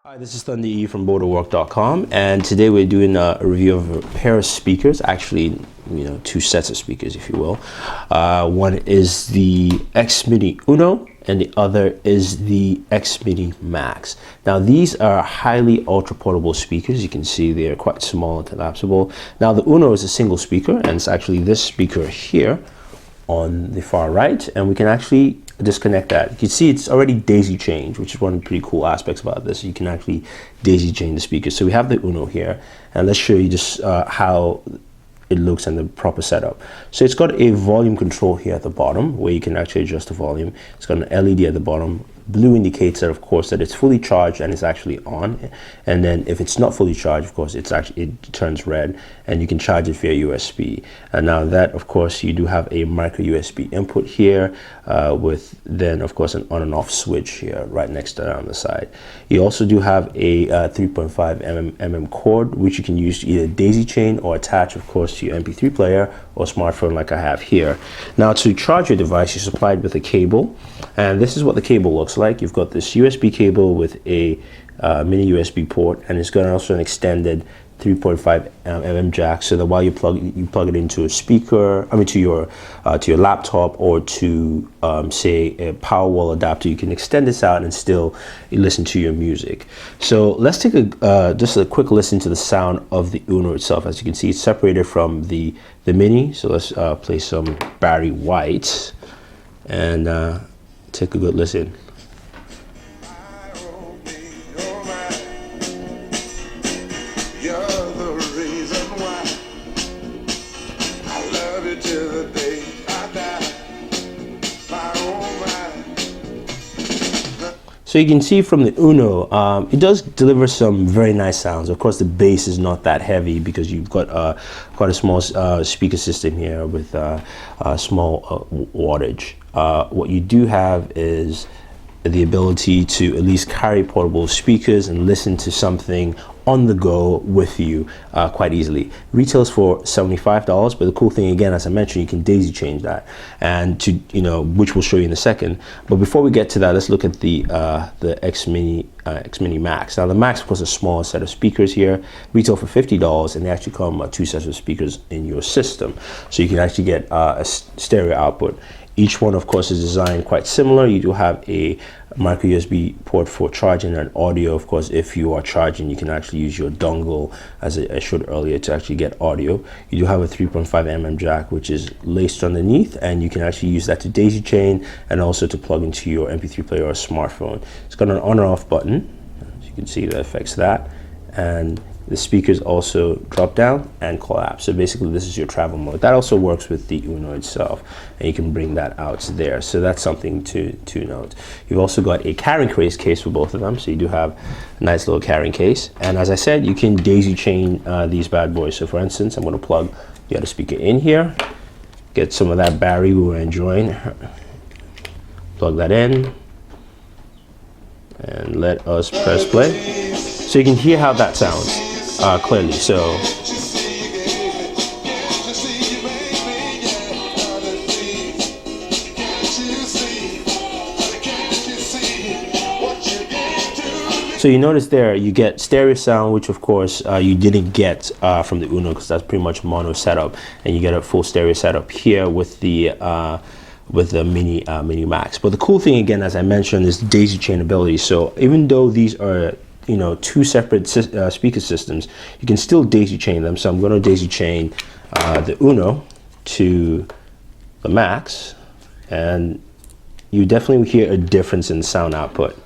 Hi, this is Thunder E from Booredatwork.com, and today we're doing a review of a pair of speakers, actually, two sets of speakers, if you will. One is the X Mini Uno, and the other is the X Mini Max. Now, these are highly ultra portable speakers. You can see they're quite small and collapsible. Now, the Uno is a single speaker, and it's actually this speaker here on the far right, and we can actually disconnect that. You can see it's already daisy chained, which is one of the pretty cool aspects about this. You can actually daisy chain the speakers. So we have the Uno here, and let's show you just how it looks and the proper setup. So it's got a volume control here at the bottom where you can actually adjust the volume. It's got an LED at the bottom. Blue indicates that, of course, that it's fully charged and it's actually on. And then if it's not fully charged, of course, it turns red, and you can charge it via USB. And now that, of course, you do have a micro USB input here with then, of course, an on and off switch here right next to it on the side. You also do have a 3.5 mm cord, which you can use to either daisy chain or attach, of course, to your MP3 player or smartphone like I have here. Now, to charge your device, you're supplied with a cable, and this is what the cable looks like. You've got this USB cable with a mini USB port, and it's got also an extended 3.5 mm jack, so that while you plug it into a speaker, to your laptop or to say a power wall adapter, you can extend this out and still listen to your music. So let's take just a quick listen to the sound of the Uno itself. As you can see, it's separated from the Mini. So let's play some Barry White and take a good listen. So you can see from the Uno, it does deliver some very nice sounds. Of course, the bass is not that heavy because you've got quite a small speaker system here with small wattage. What you do have is the ability to at least carry portable speakers and listen to something on the go with you quite easily. Retails for $75, but the cool thing, again, as I mentioned, you can daisy change that, and which we'll show you in a second. But before we get to that, let's look at the X Mini Max. Now, the Max, of course, is a smaller set of speakers here. Retail for $50, and they actually come two sets of speakers in your system, so you can actually get a stereo output. Each one, of course, is designed quite similar. You do have a micro USB port for charging and audio. Of course, if you are charging, you can actually use your dongle, as I showed earlier, to actually get audio. You do have a 3.5 mm jack, which is laced underneath, and you can actually use that to daisy chain and also to plug into your MP3 player or smartphone. It's got an on and off button. As you can see, that affects that. And the speakers also drop down and collapse. So basically, this is your travel mode. That also works with the Uno itself, and you can bring that out there. So that's something to note. You've also got a carrying case for both of them. So you do have a nice little carrying case. And as I said, you can daisy chain these bad boys. So for instance, I'm going to plug the other speaker in here, get some of that Barry we were enjoying. Plug that in, and let us press play. So you can hear how that sounds clearly. So you notice there you get stereo sound, which of course you didn't get from the Uno, because that's pretty much mono setup, and you get a full stereo setup here with the Mini Max. But the cool thing, again, as I mentioned, is daisy chain ability. So even though these are two separate speaker systems, you can still daisy chain them. So I'm going to daisy chain the Uno to the Max, and you definitely hear a difference in sound output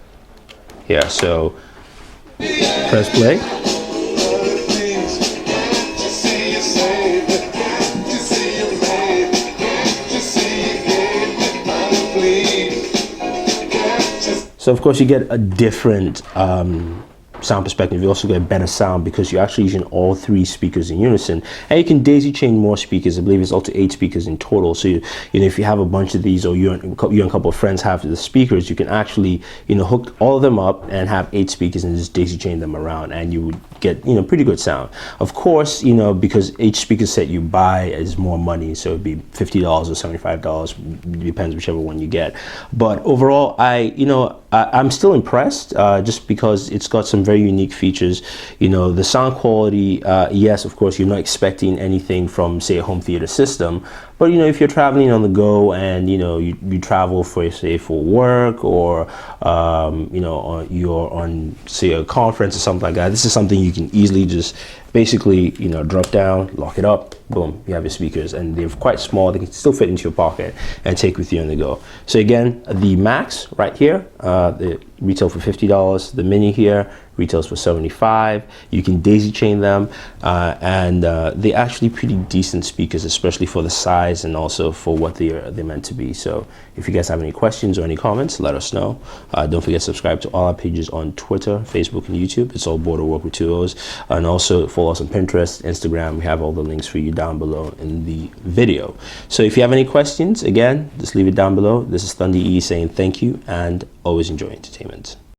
here. So press play. So of course you get a different sound perspective. You also get better sound because you're actually using all three speakers in unison, and you can daisy chain more speakers. I believe it's up to 8 speakers in total. So if you have a bunch of these, or you and a couple of friends have the speakers, you can actually hook all of them up and have 8 speakers and just daisy chain them around, and you would get pretty good sound. Of course, because each speaker set you buy is more money, so it'd be $50 or $75, depends whichever one you get. But overall, I'm still impressed, just because it's got some very unique features. You know, the sound quality, yes, of course, you're not expecting anything from, say, a home theater system, but you know, if you're traveling on the go and you know you travel for, say, for work, or you know, you're on, say, a conference or something like that, this is something you can easily just basically, you know, drop down, lock it up, boom, you have your speakers, and they're quite small. They can still fit into your pocket and take with you on the go. So again, the Max right here, they retail for $50. The Mini here retails for $75. You can daisy chain them, and they're actually pretty decent speakers, especially for the size and also for what they're meant to be. So if you guys have any questions or any comments, let us know. Don't forget to subscribe to all our pages on Twitter, Facebook, and YouTube. It's all Booredatwork with 2 O's. And also follow us on Pinterest, Instagram. We have all the links for you down below in the video. So if you have any questions, again, just leave it down below. This is Thunder E saying thank you and always enjoy entertainment.